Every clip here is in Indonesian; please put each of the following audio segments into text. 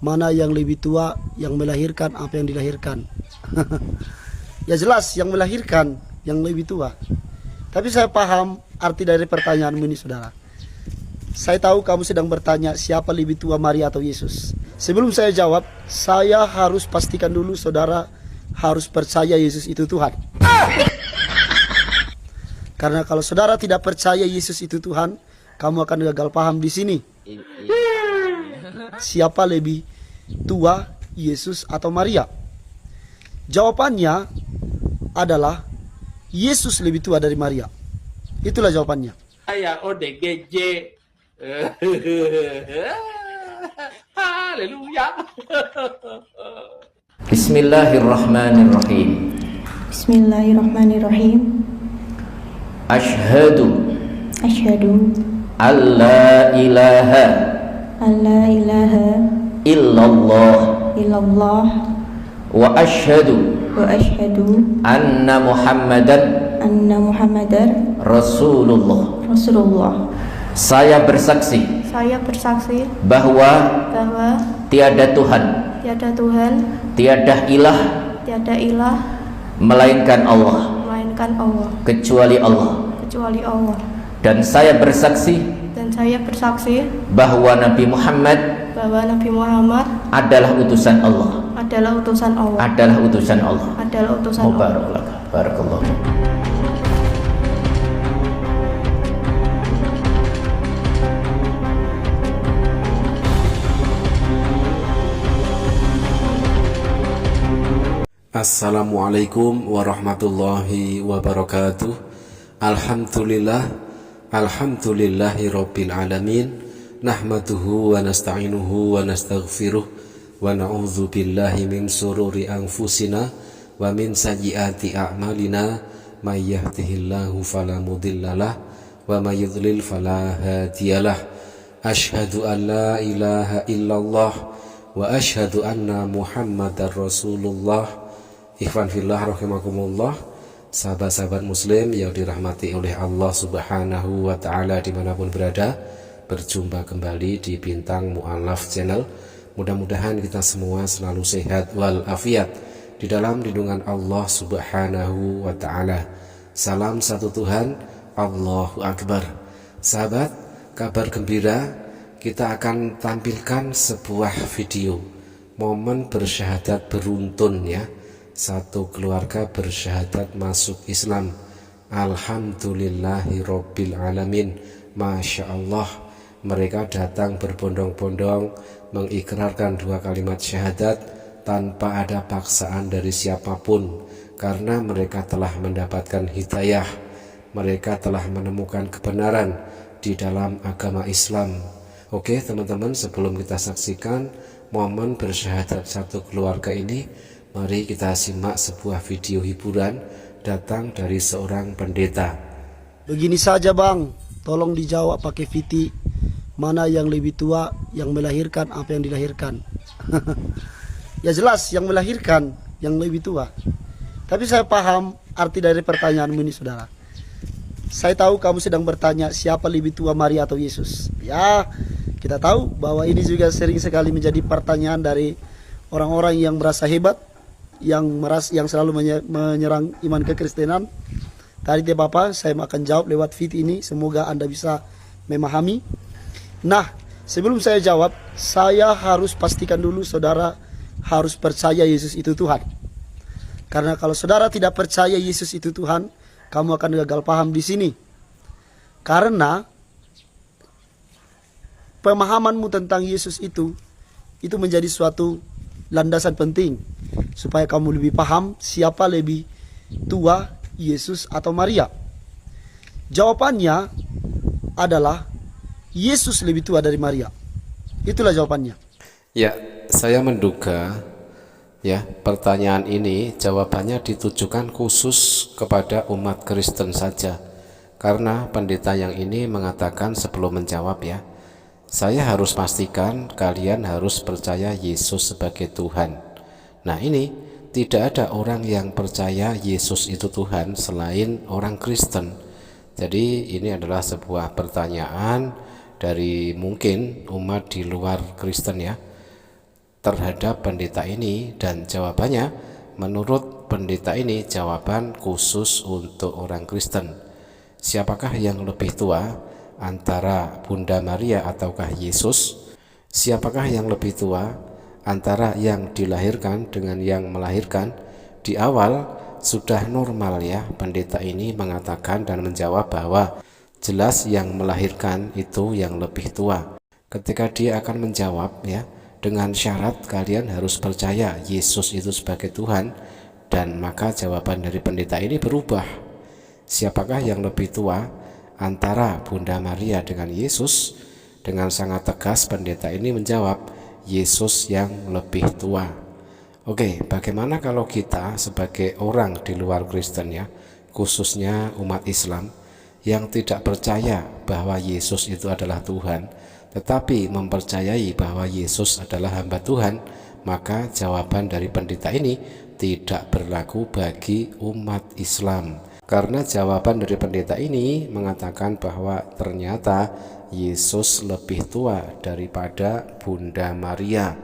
mana yang lebih tua, yang melahirkan apa yang dilahirkan? Ya jelas yang melahirkan yang lebih tua. Tapi saya paham arti dari pertanyaanmu ini, saudara. Saya tahu kamu sedang bertanya siapa lebih tua, Maria atau Yesus. Sebelum saya jawab, saya harus pastikan dulu saudara harus percaya Yesus itu Tuhan. Karena kalau saudara tidak percaya Yesus itu Tuhan, kamu akan gagal paham di sini. Siapa lebih tua, Yesus atau Maria? Jawabannya adalah Yesus lebih tua dari Maria. Itulah jawabannya. Saya ODGJ. Haleluya. Bismillahirrahmanirrahim. Bismillahirrahmanirrahim. Asyhadu Alla ilaha ilaha illallah illallah wa asyhadu wa asyhadu anna Muhammadan anna Muhammadar Rasulullah. Saya bersaksi Saya bersaksi bahwa bahwa tiada Tuhan, tiada ilah tiada ilah melainkan Allah, melainkan Allah, kecuali Allah. Dan saya bersaksi bahwa Nabi Muhammad adalah utusan Allah. Mubarak. Barakallah. Assalamualaikum warahmatullahi wabarakatuh. Alhamdulillahi rabbil alamin. Nahmaduhu wa nasta'inuhu wa nastaghfiruh wa na'udzu billahi min sururi anfusina wa min sayyiati a'malina. May yahdihillahu fala mudhillalah wa may yudlil fala hadiyalah. Asyhadu an la ilaha illallah wa asyhadu anna Muhammadar Rasulullah. Ikhwan fillah rahimakumullah, sahabat-sahabat muslim yang dirahmati oleh Allah subhanahu wa ta'ala dimanapun berada, berjumpa kembali di Bintang Mu'alaf Channel. Mudah-mudahan kita semua selalu sehat walafiat di dalam lindungan Allah subhanahu wa ta'ala. Salam satu Tuhan, Allahu Akbar. Sahabat, kabar gembira, kita akan tampilkan sebuah video momen bersyahadat beruntun ya. Satu keluarga bersyahadat masuk Islam. Alhamdulillahi rabbil alamin. Masya Allah, mereka datang berbondong-bondong mengikrarkan dua kalimat syahadat tanpa ada paksaan dari siapapun, karena mereka telah mendapatkan hidayah, mereka telah menemukan kebenaran di dalam agama Islam. Oke teman-teman, sebelum kita saksikan momen bersyahadat satu keluarga ini, mari kita simak sebuah video hiburan datang dari seorang pendeta. Begini saja bang, tolong dijawab pakai VT. Mana yang lebih tua, yang melahirkan apa yang dilahirkan? Ya jelas yang melahirkan yang lebih tua. Tapi saya paham arti dari pertanyaanmu ini, saudara. Saya tahu kamu sedang bertanya siapa lebih tua, Maria atau Yesus. Ya, kita tahu bahwa ini juga sering sekali menjadi pertanyaan dari orang-orang yang merasa hebat, yang selalu menyerang iman kekristenan. Tadi Bapak, saya akan jawab lewat feed ini, semoga Anda bisa memahami. Nah, sebelum saya jawab, saya harus pastikan dulu saudara harus percaya Yesus itu Tuhan. Karena kalau saudara tidak percaya Yesus itu Tuhan, kamu akan gagal paham di sini. Karena pemahamanmu tentang Yesus itu menjadi suatu landasan penting supaya kamu lebih paham siapa lebih tua, Yesus atau Maria. Jawabannya adalah Yesus lebih tua dari Maria. Itulah jawabannya. Ya, saya menduga ya pertanyaan ini jawabannya ditujukan khusus kepada umat Kristen saja, karena pendeta yang ini mengatakan sebelum menjawab ya, saya harus pastikan kalian harus percaya Yesus sebagai Tuhan. Nah ini tidak ada orang yang percaya Yesus itu Tuhan selain orang Kristen. Jadi ini adalah sebuah pertanyaan dari mungkin umat di luar Kristen ya. terhadap pendeta ini, dan jawabannya menurut pendeta ini jawaban khusus untuk orang Kristen. Siapakah yang lebih tua antara Bunda Maria ataukah Yesus? Siapakah yang lebih tua antara yang dilahirkan dengan yang melahirkan? Di awal sudah normal ya, pendeta ini mengatakan dan menjawab bahwa jelas yang melahirkan itu yang lebih tua. Ketika dia akan menjawab ya, dengan syarat kalian harus percaya Yesus itu sebagai Tuhan, dan maka jawaban dari pendeta ini berubah. Siapakah yang lebih tua antara Bunda Maria dengan Yesus? Dengan sangat tegas pendeta ini menjawab Yesus yang lebih tua. Oke, bagaimana kalau kita sebagai orang di luar Kristen ya, khususnya umat Islam yang tidak percaya bahwa Yesus itu adalah Tuhan, tetapi mempercayai bahwa Yesus adalah hamba Tuhan, maka jawaban dari pendeta ini tidak berlaku bagi umat Islam. Karena jawaban dari pendeta ini mengatakan bahwa ternyata Yesus lebih tua daripada Bunda Maria,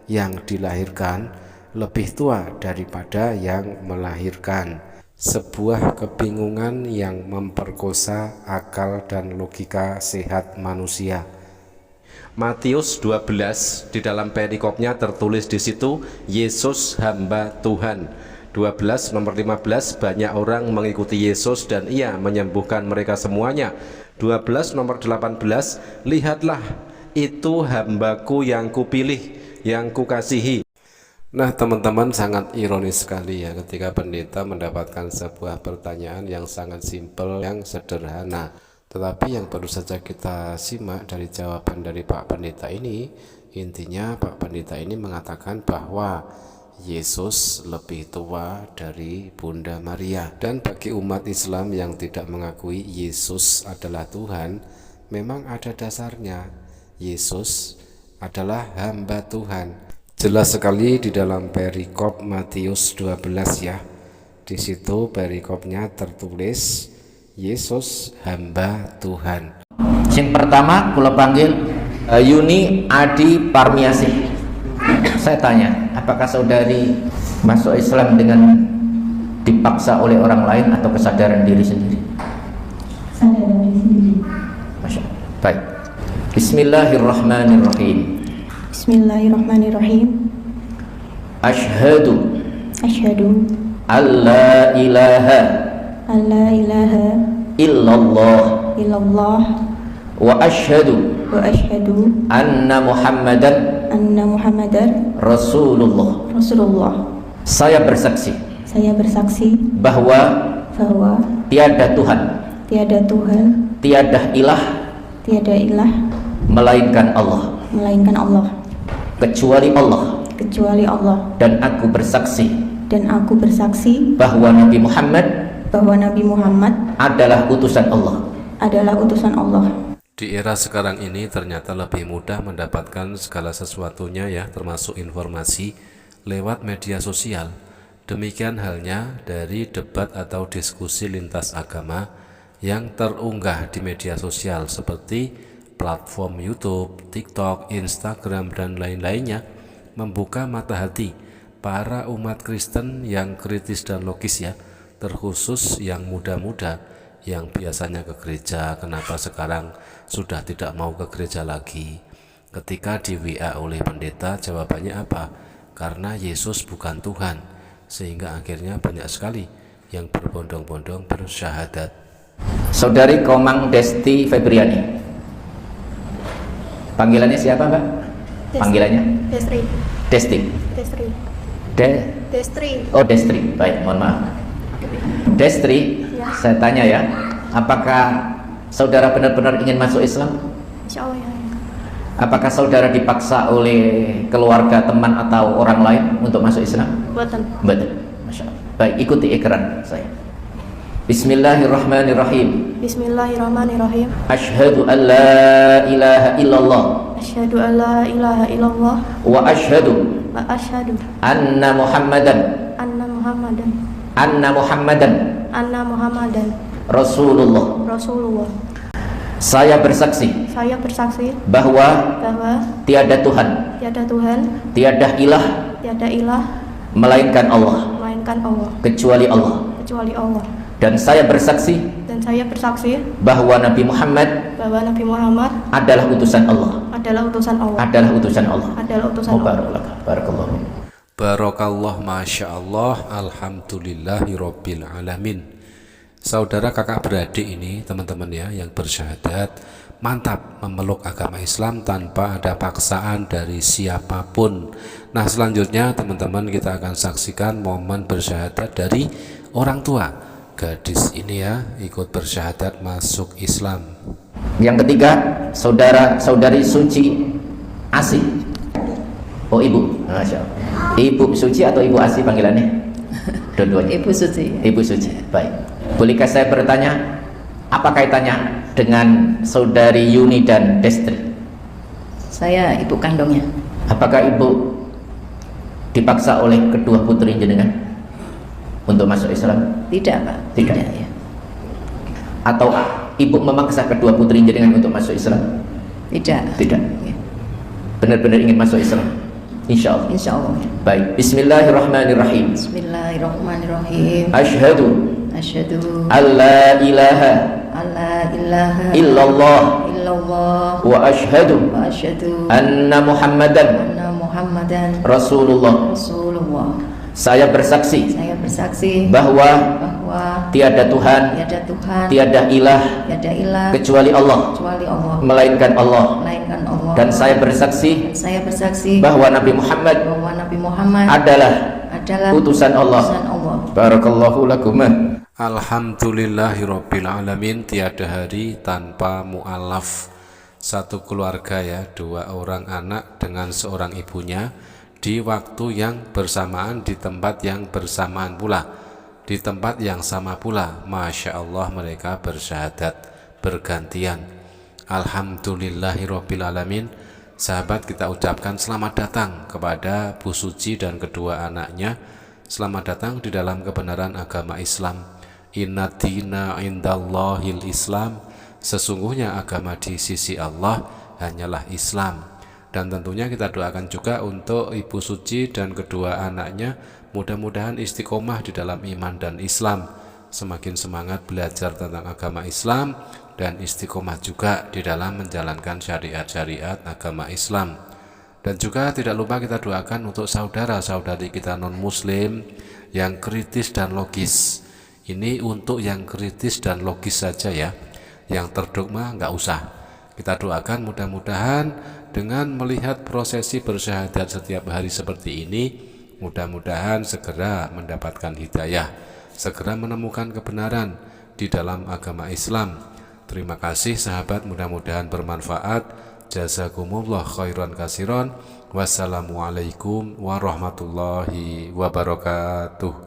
yang dilahirkan lebih tua daripada yang melahirkan. Sebuah kebingungan yang memperkosa akal dan logika sehat manusia. Matius 12 di dalam perikopnya tertulis di situ Yesus hamba Tuhan. 12 nomor 15, banyak orang mengikuti Yesus dan ia menyembuhkan mereka semuanya. 12 nomor 18, lihatlah itu hambaku yang kupilih, yang kukasihi. Nah teman-teman, sangat ironis sekali ya ketika pendeta mendapatkan sebuah pertanyaan yang sangat simpel, yang sederhana. Tetapi yang perlu saja kita simak dari jawaban dari Pak Pendeta ini, intinya Pak Pendeta ini mengatakan bahwa Yesus lebih tua dari Bunda Maria. Dan bagi umat Islam yang tidak mengakui Yesus adalah Tuhan, memang ada dasarnya. Yesus adalah hamba Tuhan. Jelas sekali di dalam perikop Matius 12 ya. Di situ perikopnya tertulis Yesus hamba Tuhan. Yang pertama kula panggil Yuni Adi Parmiasih. Saya tanya, apakah saudari masuk Islam dengan dipaksa oleh orang lain atau kesadaran diri sendiri? Sadar diri sendiri. Masya Allah. Baik. Bismillahirrahmanirrahim. Bismillahirrahmanirrahim. Asyhadu Asyhadu alla ilaha alla ilaha illallah illallah wa asyhadu wa asyhadu anna Muhammadan anna Muhammadar Rasulullah. Rasulullah. Saya bersaksi Saya bersaksi bahwa bahwa tiada Tuhan, tiada Tuhan, tiada ilah tiada ilah melainkan Allah, melainkan Allah, kecuali Allah, kecuali Allah. dan aku bersaksi Dan aku bersaksi bahwa Nabi Muhammad bahwa Nabi Muhammad adalah utusan Allah. adalah utusan Allah. Di era sekarang ini ternyata lebih mudah mendapatkan segala sesuatunya ya, termasuk informasi lewat media sosial. Demikian halnya dari debat atau diskusi lintas agama yang terunggah di media sosial seperti platform YouTube, TikTok, Instagram, dan lain-lainnya, membuka mata hati para umat Kristen yang kritis dan logis ya, terkhusus yang muda-muda yang biasanya ke gereja, kenapa sekarang sudah tidak mau ke gereja lagi. Ketika di WA oleh pendeta, jawabannya apa? Karena Yesus bukan Tuhan. Sehingga akhirnya banyak sekali yang berbondong-bondong bersyahadat. Saudari Komang Desti Febriani. Panggilannya siapa, Mbak? Panggilannya? Destri. Desti. Destri. Destri. Oh, Destri. Baik, mohon maaf. Destri, Ya. saya tanya ya, apakah saudara benar-benar ingin masuk Islam? Insya Allah ya. Apakah saudara dipaksa oleh keluarga, teman, atau orang lain untuk masuk Islam? Buatan. Betul. Masya Allah. Baik, ikuti ikrar saya. Bismillahirrahmanirrahim. Bismillahirrahmanirrahim. Asyhadu an la ilaha illallah Asyhadu an la ilaha illallah wa asyhadu wa asyhadu anna Muhammadan anna Muhammadan Rasulullah. Saya bersaksi Saya bersaksi bahwa bahwa tiada Tuhan, tiada Tuhan, tiada ilah tiada ilah, melainkan Allah, melainkan Allah, kecuali Allah. kecuali Allah. Dan saya bersaksi Dan saya bersaksi bahwa Nabi Muhammad bahwa Nabi Muhammad adalah utusan Allah. adalah utusan Allah. Adalah utusan Allah. Adalah utusan Oh, Allah. barakallah. Barakallah, Masya Allah, Alhamdulillahirabbil alamin. Saudara kakak beradik ini teman-teman ya, yang bersyahadat mantap memeluk agama Islam tanpa ada paksaan dari siapapun. Nah selanjutnya teman-teman kita akan saksikan momen bersyahadat dari orang tua gadis ini ya, ikut bersyahadat masuk Islam. Yang ketiga, saudari Suci Asih. Oh, ibu. Masya Allah. Ibu Suci atau Ibu Asih panggilannya? Dua-duanya. Ibu Suci. Ibu Suci. Baik. Bolehkah saya bertanya, apa kaitannya dengan saudari Yuni dan Destri? Saya ibu kandungnya. Apakah ibu dipaksa oleh kedua putri jenengan untuk masuk Islam? Tidak, Pak. Tidak. Ya. Atau ibu memaksa kedua putri jenengan untuk masuk Islam? Tidak. Tidak. Ya. Benar-benar ingin masuk Islam? Insya Allah. Insya Allah. Ya. Baik. Bismillahirrahmanirrahim. Bismillahirrahmanirrahim. Asyhadu Asyhadu alla ilaha alla ilaha illallah illallah wa asyhadu wa asyhadu anna Muhammadan anna Muhammadan Rasulullah. Rasulullah. Saya bersaksi Saya bersaksi bahwa bahwa tiada Tuhan, tiada Tuhan, tiada ilah tiada ilah kecuali Allah, kecuali Allah, melainkan Allah. melainkan Allah. Dan saya bersaksi Saya bersaksi bahwa Nabi Muhammad bahwa Nabi Muhammad adalah adalah utusan Allah. utusan Allah. Barakallahu lakum. Alhamdulillahirabbil alamin. Tiada hari tanpa mu'alaf. Satu keluarga ya, dua orang anak dengan seorang ibunya di waktu yang bersamaan, di tempat yang bersamaan pula, di tempat yang sama pula. Masya Allah, mereka bersyahadat bergantian. Alhamdulillahirabbil alamin. Sahabat, kita ucapkan selamat datang kepada Bu Suci dan kedua anaknya. Selamat datang di dalam kebenaran agama Islam. Inna dina indallahil Islam. Sesungguhnya agama di sisi Allah hanyalah Islam. Dan tentunya kita doakan juga untuk Ibu Suci dan kedua anaknya, mudah-mudahan istiqomah di dalam iman dan Islam, semakin semangat belajar tentang agama Islam, dan istiqomah juga di dalam menjalankan syariat-syariat agama Islam. Dan juga tidak lupa kita doakan untuk saudara-saudari kita non-muslim yang kritis dan logis. Ini untuk yang kritis dan logis saja ya, yang terdogma nggak usah. Kita doakan mudah-mudahan dengan melihat prosesi bersyahadat setiap hari seperti ini, mudah-mudahan segera mendapatkan hidayah, segera menemukan kebenaran di dalam agama Islam. Terima kasih sahabat, mudah-mudahan bermanfaat. Jazakumullah khairan kasiron. Wassalamualaikum warahmatullahi wabarakatuh.